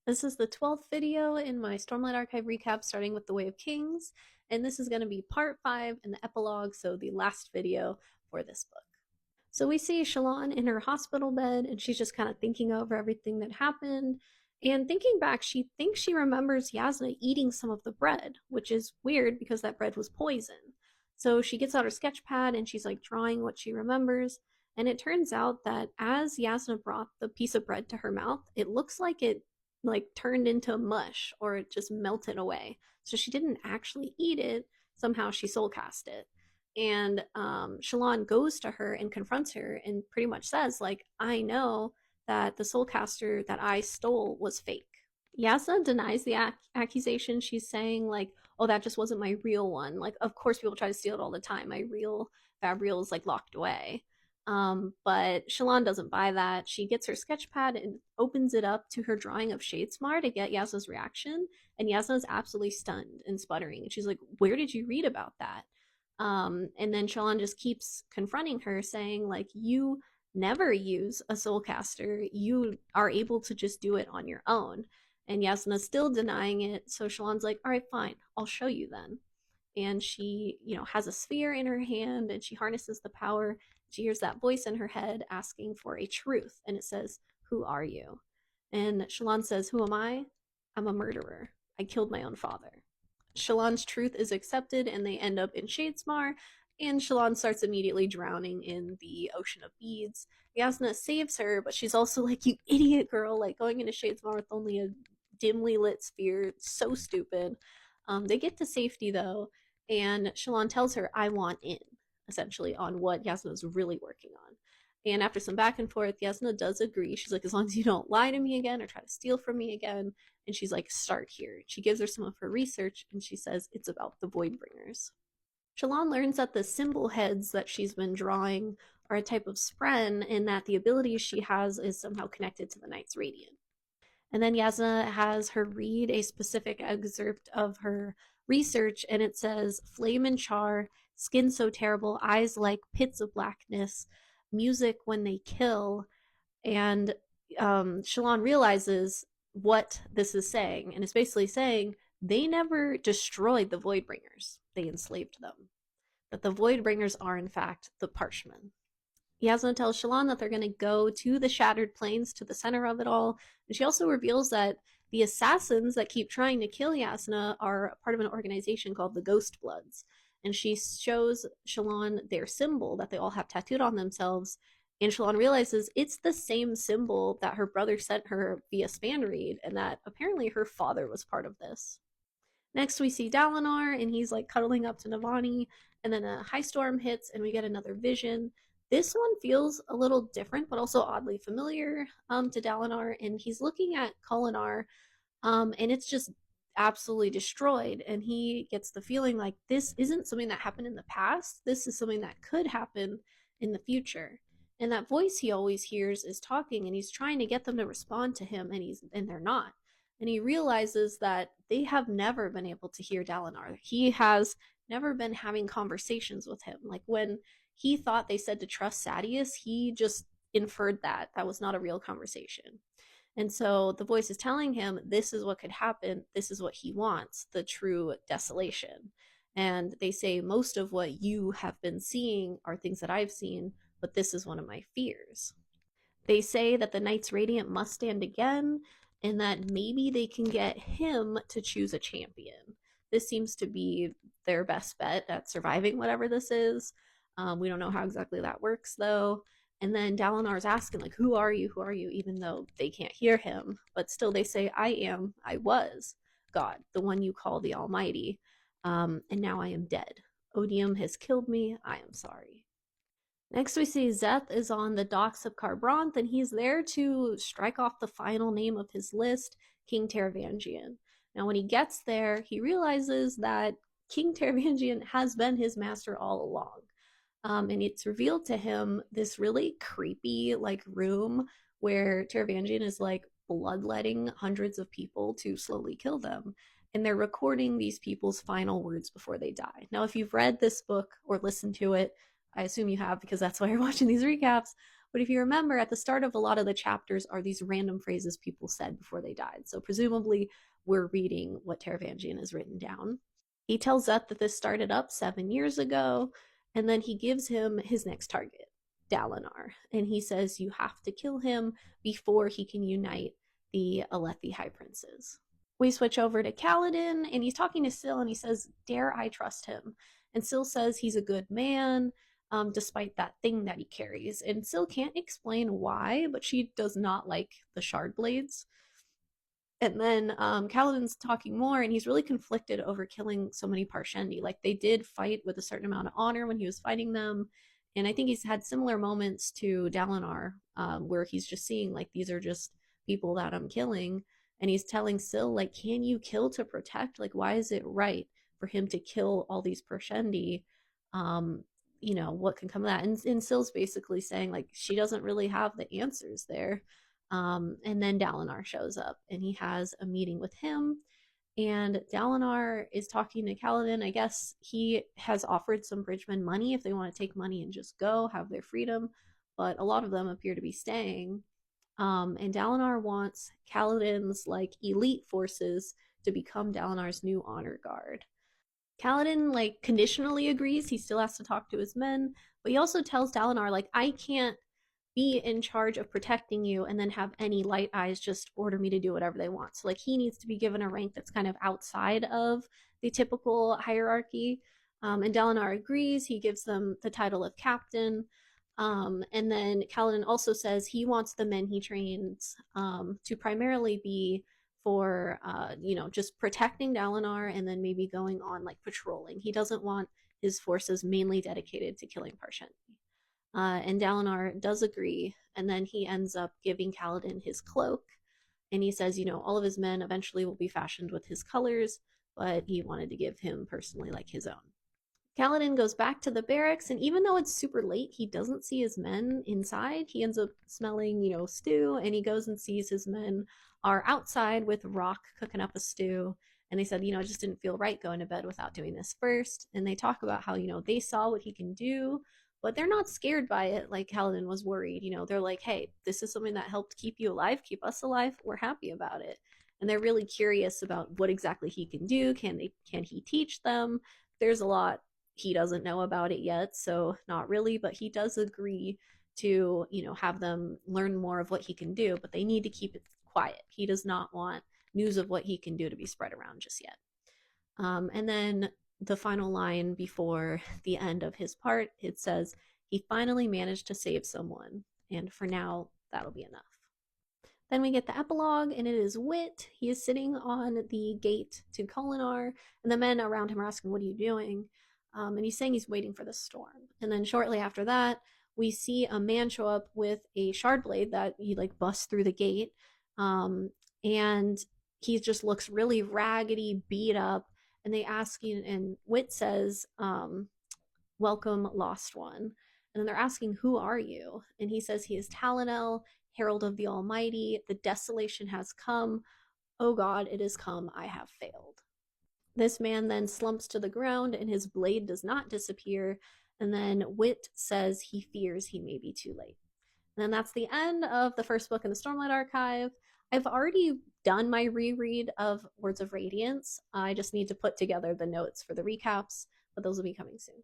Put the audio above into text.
This is the 12th video in my Stormlight Archive recap, starting with the Way of Kings, and this is going to be part 5 in the epilogue, so the last video for this book. So we see Shallan in her hospital bed, and she's just kind of thinking over everything that happened, and thinking back, she thinks she remembers Yasna eating some of the bread, which is weird because that bread was poison. So she gets out her sketch pad, and she's like drawing what she remembers, and it turns out that as Yasna brought the piece of bread to her mouth, it looks like it turned into mush or it just melted away. So she didn't actually eat it. Somehow she soul cast it. And Shallan goes to her and confronts her and pretty much says, like, I know that the soul caster that I stole was fake. Yasna denies the accusation. She's saying, like, oh, that just wasn't my real one. Like, of course people try to steal it all the time. My real Fabrial is like locked away. But Shallan doesn't buy that. She gets her sketch pad and opens it up to her drawing of Shadesmar to get Yasna's reaction. And Yasna's absolutely stunned and sputtering. And she's like, where did you read about that? And then Shallan just keeps confronting her, saying, like, you never use a soulcaster. You are able to just do it on your own. And Yasna's still denying it. So Shallan's like, all right, fine, I'll show you then. And she, has a sphere in her hand and she harnesses the power. She hears that voice in her head asking for a truth. And it says, who are you? And Shallan says, who am I? I'm a murderer. I killed my own father. Shallan's truth is accepted and they end up in Shadesmar. And Shallan starts immediately drowning in the ocean of beads. Yasna saves her, but she's also like, you idiot girl, like going into Shadesmar with only a dimly lit sphere. It's so stupid. They get to safety though, and Shallan tells her, I want in, essentially, on what Yasna is really working on. And after some back and forth, Yasna does agree. She's like, as long as you don't lie to me again or try to steal from me again. And she's like, start here. She gives her some of her research, and she says it's about the Voidbringers. Shallan learns that the symbol heads that she's been drawing are a type of spren, and that the abilities she has is somehow connected to the Knights Radiant. And then Yasna has her read a specific excerpt of her research, and it says, flame and char, skin so terrible, eyes like pits of blackness, music when they kill. And Shallan realizes what this is saying, and it's basically saying they never destroyed the Voidbringers, they enslaved them. That the Voidbringers are, in fact, the Parshmen. Yasna tells Shallan that they're going to go to the Shattered Plains, to the center of it all. And she also reveals that the assassins that keep trying to kill Yasna are part of an organization called the Ghost Bloods. And she shows Shallan their symbol that they all have tattooed on themselves. And Shallan realizes it's the same symbol that her brother sent her via Spanreed, and that apparently her father was part of this. Next, we see Dalinar, and he's like cuddling up to Navani, and then a high storm hits, and we get another vision. This one feels a little different, but also oddly familiar to Dalinar, and he's looking at Kholinar, and it's just absolutely destroyed, and he gets the feeling like this isn't something that happened in the past, this is something that could happen in the future. And that voice he always hears is talking, and he's trying to get them to respond to him, and they're not. And he realizes that they have never been able to hear Dalinar. He has never been having conversations with him. Like when he thought they said to trust Sadeas, he just inferred that. That was not a real conversation. And so the voice is telling him, this is what could happen. This is what he wants, the true desolation. And they say, most of what you have been seeing are things that I've seen, but this is one of my fears. They say that the Knights Radiant must stand again, and that maybe they can get him to choose a champion. This seems to be their best bet at surviving whatever this is. We don't know how exactly that works, though. And then Dalinar's asking, like, who are you? Who are you? Even though they can't hear him. But still they say, I was God, the one you call the Almighty. And now I am dead. Odium has killed me. I am sorry. Next we see Szeth is on the docks of Kharbranth, and he's there to strike off the final name of his list, King Taravangian. Now when he gets there, he realizes that King Taravangian has been his master all along. And it's revealed to him this really creepy room where Taravangian is bloodletting hundreds of people to slowly kill them. And they're recording these people's final words before they die. Now, if you've read this book or listened to it, I assume you have because that's why you're watching these recaps. But if you remember, at the start of a lot of the chapters are these random phrases people said before they died. So presumably we're reading what Taravangian has written down. He tells Zeth that this started up 7 years ago, and then he gives him his next target, Dalinar. And he says you have to kill him before he can unite the Alethi High Princes. We switch over to Kaladin, and he's talking to Syl, and he says, "Dare I trust him?" And Syl says he's a good man, despite that thing that he carries. And Syl can't explain why, but she does not like the shard blades. And then Kaladin's talking more, and he's really conflicted over killing so many Parshendi. Like, they did fight with a certain amount of honor when he was fighting them, and I think he's had similar moments to Dalinar, where he's just seeing, like, these are just people that I'm killing, and he's telling Syl, like, can you kill to protect? Like, why is it right for him to kill all these Parshendi? What can come of that? And Syl's basically saying, like, she doesn't really have the answers there. And then Dalinar shows up, and he has a meeting with him. And Dalinar is talking to Kaladin. I guess he has offered some bridgemen money if they want to take money and just go, have their freedom. But a lot of them appear to be staying. And Dalinar wants Kaladin's like elite forces to become Dalinar's new honor guard. Kaladin like conditionally agrees. He still has to talk to his men, but he also tells Dalinar, like, I can't be in charge of protecting you and then have any light eyes just order me to do whatever they want. So like he needs to be given a rank that's kind of outside of the typical hierarchy. And Dalinar agrees. He gives them the title of captain. And then Kaladin also says he wants the men he trains to primarily be for just protecting Dalinar and then maybe going on like patrolling. He doesn't want his forces mainly dedicated to killing Parshendi. And Dalinar does agree, and then he ends up giving Kaladin his cloak, and he says, all of his men eventually will be fashioned with his colors, but he wanted to give him personally like his own. Kaladin goes back to the barracks, and even though it's super late, he doesn't see his men inside. He ends up smelling, stew, and he goes and sees his men are outside with Rock cooking up a stew. And they said, it just didn't feel right going to bed without doing this first. And they talk about how, they saw what he can do, but they're not scared by it like Kaladin was worried. They're like, hey, this is something that helped keep you alive, keep us alive. We're happy about it. And they're really curious about what exactly he can do. Can he teach them? There's a lot he doesn't know about it yet, so not really, but he does agree to, have them learn more of what he can do, but they need to keep it quiet. He does not want news of what he can do to be spread around just yet. And then the final line before the end of his part, it says, he finally managed to save someone, and for now, that'll be enough. Then we get the epilogue, and it is Wit. He is sitting on the gate to Kholinar, and the men around him are asking, what are you doing? And he's saying he's waiting for the storm. And then shortly after that, we see a man show up with a shard blade that he like busts through the gate. And he just looks really raggedy, beat up. And they ask, and Wit says, welcome, lost one. And then they're asking, who are you? And he says he is Talinel, herald of the Almighty. The desolation has come. Oh God, it has come. I have failed. This man then slumps to the ground and his blade does not disappear. And then Wit says he fears he may be too late. And then that's the end of the first book in the Stormlight Archive. I've already done my reread of Words of Radiance. I just need to put together the notes for the recaps, but those will be coming soon.